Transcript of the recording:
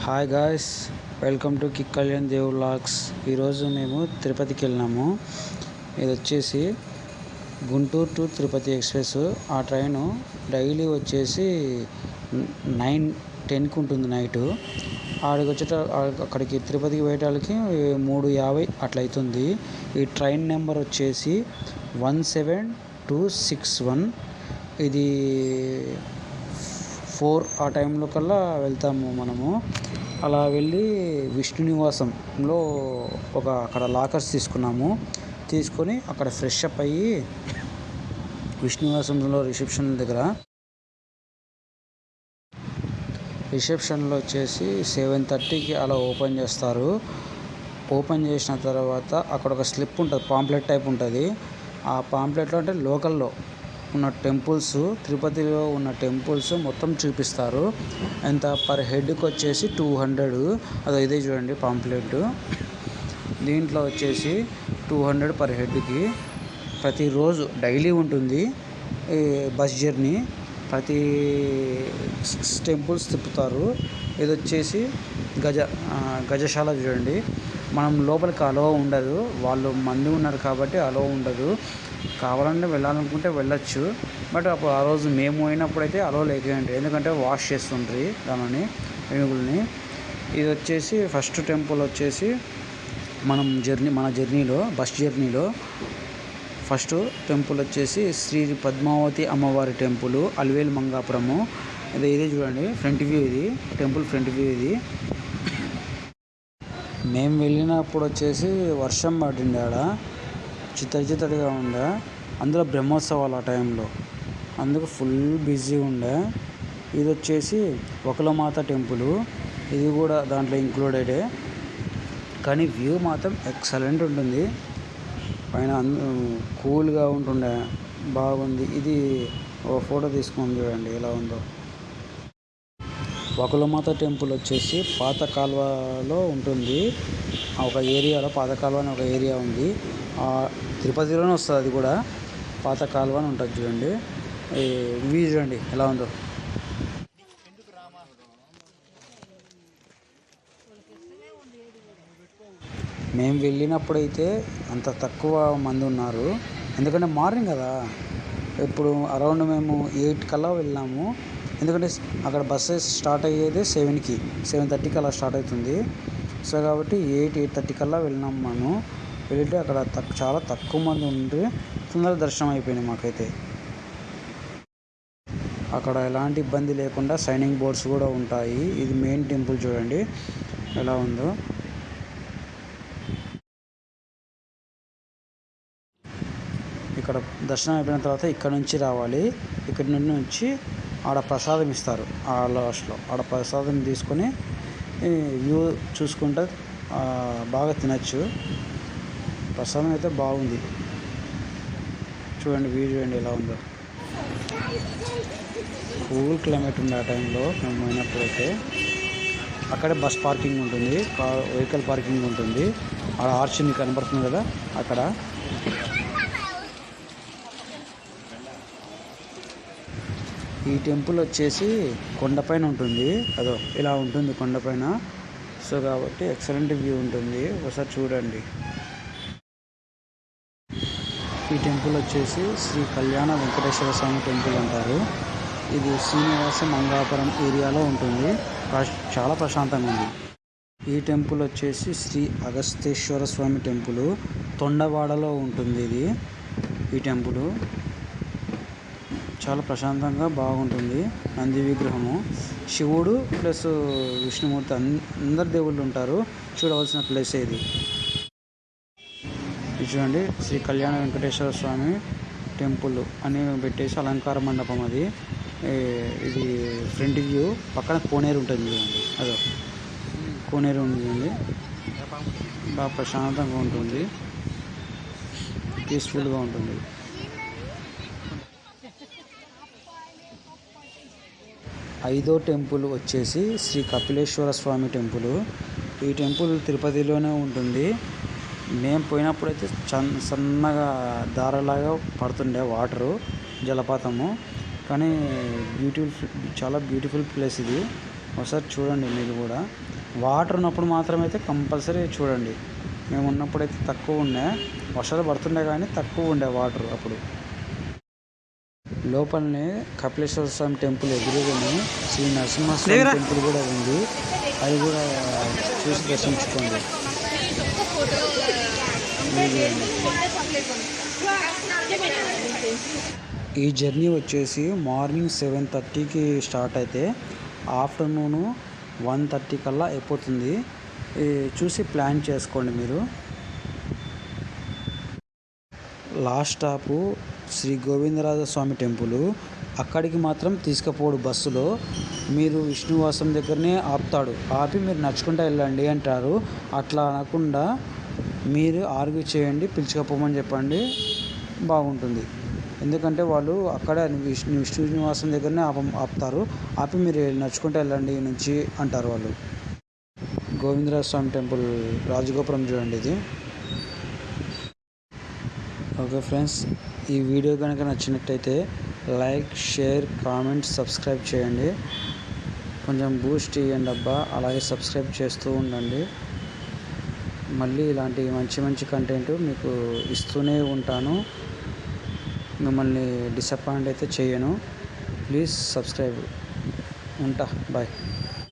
Hi guys, welcome to kick Kalyan Dev vlogs. ఈరోజు మేము తిరుపతికి వెళ్ళినాము. ఇది వచ్చేసి గుంటూరు టు తిరుపతి ఎక్స్ప్రెస్. ఆ ట్రైను డైలీ వచ్చేసి 9-10కి ఉంటుంది నైటు. అక్కడికి తిరుపతికి పోయేటానికి 3:50 అట్లా అవుతుంది. ఈ ట్రైన్ నెంబర్ వచ్చేసి 17261. ఇది 4 ఆ టైంలో కల్లా వెళ్తాము మనము. అలా వెళ్ళి విష్ణు నివాసంలో అక్కడ లాకర్స్ తీసుకొని అక్కడ ఫ్రెష్ అప్ అయ్యి విష్ణు నివాసంలో రిసెప్షన్లో వచ్చేసి 7:30కి అలా ఓపెన్ చేస్తారు. ఓపెన్ చేసిన తర్వాత అక్కడ ఒక స్లిప్ ఉంటుంది, పాంప్లెట్ టైప్ ఉంటుంది. ఆ పాంప్లెట్లో అంటే లోకల్లో ఉన్న టెంపుల్స్, తిరుపతిలో ఉన్న టెంపుల్స్ మొత్తం చూపిస్తారు. ఎంత పర్ హెడ్కి వచ్చేసి 200. ఇదే చూడండి పాంప్లెట్. దీంట్లో వచ్చేసి 200 పర్ హెడ్కి. ప్రతిరోజు డైలీ ఉంటుంది ఈ బస్ జర్నీ. ప్రతి 6 టెంపుల్స్ తిప్పుతారు. ఇది వచ్చేసి గజశాల చూడండి. మనం లోపలికి అలో ఉండదు, వాళ్ళు మంది ఉన్నారు కాబట్టి అలో ఉండదు. కావాలంటే వెళ్ళాలనుకుంటే వెళ్ళొచ్చు, బట్ అప్పుడు ఆ రోజు మేము పోయినప్పుడైతే అలో లేకండి, ఎందుకంటే వాష్ చేస్తుండ్రి దానిని, ఏనుగుల్ని. ఇది వచ్చేసి ఫస్ట్ టెంపుల్ వచ్చేసి మన జర్నీలో బస్ జర్నీలో ఫస్ట్ టెంపుల్ వచ్చేసి శ్రీ పద్మావతి అమ్మవారి టెంపుల్, అలివేలు మంగాపురము. ఇదే చూడండి ఫ్రంట్ వ్యూ. ఇది టెంపుల్ ఫ్రంట్ వ్యూ. ఇది మేము వెళ్ళినప్పుడు వచ్చేసి వర్షం పడింది, ఆడ చిత్తడిగా ఉండే. అందులో బ్రహ్మోత్సవాలు ఆ టైంలో, అందుకు ఫుల్ బిజీ ఉండే. ఇది వచ్చేసి వకులమాత టెంపుల్. ఇది కూడా దాంట్లో ఇంక్లూడెడే, కానీ వ్యూ మాత్రం ఎక్సలెంట్ ఉంటుంది. పైన కూల్గా ఉంటుండే, బాగుంది. ఇది ఒక ఫోటో తీసుకొని చూడండి ఎలా ఉందో. వకులమాత టెంపుల్ వచ్చేసి పాత కాలువలో ఉంటుంది. ఒక ఏరియాలో పాత కాలువ అని ఒక ఏరియా ఉంది. తిరుపతిలోనే వస్తుంది. అది కూడా పాత కాలువ అని ఉంటుంది చూడండి. వ్యూ చూడండి ఎలా ఉందో. మేము వెళ్ళినప్పుడైతే అంత తక్కువ మంది ఉన్నారు, ఎందుకంటే మార్నింగ్ కదా. ఇప్పుడు అరౌండ్ మేము 8 కల్లా వెళ్ళినాము, ఎందుకంటే అక్కడ బస్సెస్ స్టార్ట్ అయ్యేది 7:30కి అలా స్టార్ట్ అవుతుంది. సో కాబట్టి 8:30 కల్లా వెళ్ళినాము. మనం వెళ్తే అక్కడ చాలా తక్కువ మంది ఉండి తొందరగా దర్శనం అయిపోయింది మాకైతే. అక్కడ ఎలాంటి ఇబ్బంది లేకుండా సైనింగ్ బోర్డ్స్ కూడా ఉంటాయి. ఇది మెయిన్ టెంపుల్ చూడండి ఎలా ఉందో. ఇక్కడ దర్శనం అయిపోయిన తర్వాత ఇక్కడ నుంచి రావాలి. ఇక్కడ నుంచి ఆడ ప్రసాదం ఇస్తారు. ఆ లాస్ట్లో ఆడ ప్రసాదం తీసుకొని వ్యూ చూసుకుంటే బాగా తినచ్చు. ప్రసాదం అయితే బాగుంది చూడండి. వ్యూ చూడండి ఎలా ఉందో. కూల్ క్లైమేట్ ఉంది ఆ టైంలో మేము పోయినప్పుడైతే. అక్కడే బస్ పార్కింగ్ ఉంటుంది, వెహికల్ పార్కింగ్ ఉంటుంది. ఆడ ఆర్చ్ కనబడుతుంది కదా అక్కడ. ఈ టెంపుల్ వచ్చేసి కొండపైన ఉంటుంది. ఇలా ఉంటుంది కొండపైన. సో కాబట్టి ఎక్సలెంట్ వ్యూ ఉంటుంది, ఒకసారి చూడండి. ఈ టెంపుల్ వచ్చేసి శ్రీ కళ్యాణ వెంకటేశ్వర స్వామి టెంపుల్ అంటారు. ఇది శ్రీనివాస మంగాపురం ఏరియాలో ఉంటుంది. చాలా ప్రశాంతంగా ఉంది. ఈ టెంపుల్ వచ్చేసి శ్రీ అగస్తేశ్వర స్వామి టెంపుల్, తొండవాడలో ఉంటుంది. ఈ టెంపుల్ చాలా ప్రశాంతంగా బాగుంటుంది. నంది విగ్రహము, శివుడు ప్లస్ విష్ణుమూర్తి, అందరు దేవుళ్ళు ఉంటారు. చూడవలసిన ప్లేస్ ఇది. చూడండి శ్రీ కళ్యాణ వెంకటేశ్వర స్వామి టెంపుల్ అని పెట్టేసి అలంకార మండపం అది. ఇది ఫ్రంట్ వ్యూ. పక్కన కోనేరు ఉంటుంది చూడండి. కోనేరు ఉంటుంది, బాగా ప్రశాంతంగా ఉంటుంది, పీస్ఫుల్గా ఉంటుంది. ఐదో టెంపుల్ వచ్చేసి శ్రీ కపిలేశ్వర స్వామి టెంపుల్. ఈ టెంపుల్ తిరుపతిలోనే ఉంటుంది. మేము పోయినప్పుడైతే సన్నగా దారలాగా పడుతుండే వాటరు, జలపాతము. కానీ చాలా బ్యూటిఫుల్ ప్లేస్ ఇది. ఒకసారి చూడండి మీరు కూడా. వాటర్ ఉన్నప్పుడు మాత్రమైతే కంపల్సరీ చూడండి. మేము ఉన్నప్పుడైతే తక్కువ ఉండే, వర్షాలు పడుతుండే కానీ తక్కువ ఉండే వాటర్ అప్పుడు. లోపలనే కపిలేశ్వర స్వామి టెంపుల్ ఎదురుగానే శ్రీ నరసింహస్వామి టెంపుల్ కూడా ఉంది. అది కూడా చూసి దర్శించుకోండి. ఈ జర్నీ వచ్చేసి మార్నింగ్ 7:30కి స్టార్ట్ అయితే ఆఫ్టర్నూను 1:30 కల్లా అయిపోతుంది. చూసి ప్లాన్ చేసుకోండి మీరు. లాస్ట్ స్టాపు శ్రీ గోవిందరాజ స్వామి టెంపుల్. అక్కడికి మాత్రం తీసుకుపోడు బస్సులో. మీరు విష్ణువాసం దగ్గరనే ఆపుతాడు. ఆపి మీరు నడుచుకుంటూ వెళ్ళండి అంటారు. అట్లా అనకుండా మీరు ఆర్గ్యూ చేయండి, పిలుచుకపోమని చెప్పండి, బాగుంటుంది. ఎందుకంటే వాళ్ళు అక్కడ విష్ణునివాసం దగ్గరనే ఆపుతారు. ఆపి మీరు నడుచుకుంటూ వెళ్ళండి నుంచి అంటారు వాళ్ళు. గోవిందరాజ స్వామి టెంపుల్ రాజగోపురం చూడండి ఇది. ఓకే ఫ్రెండ్స్, ఈ వీడియో కనుక నచ్చినట్టయితే లైక్, షేర్, కామెంట్, సబ్స్క్రైబ్ చేయండి. కొంచెం బూస్ట్ ఇవ్వండి అబ్బా. అలాగే సబ్స్క్రైబ్ చేస్తూ ఉండండి. మళ్ళీ ఇలాంటి మంచి మంచి కంటెంట్ మీకు ఇస్తూనే ఉంటాను. మిమ్మల్ని డిసప్పాయింట్ అయితే చేయను. Please subscribe. ఉంటా, బాయ్.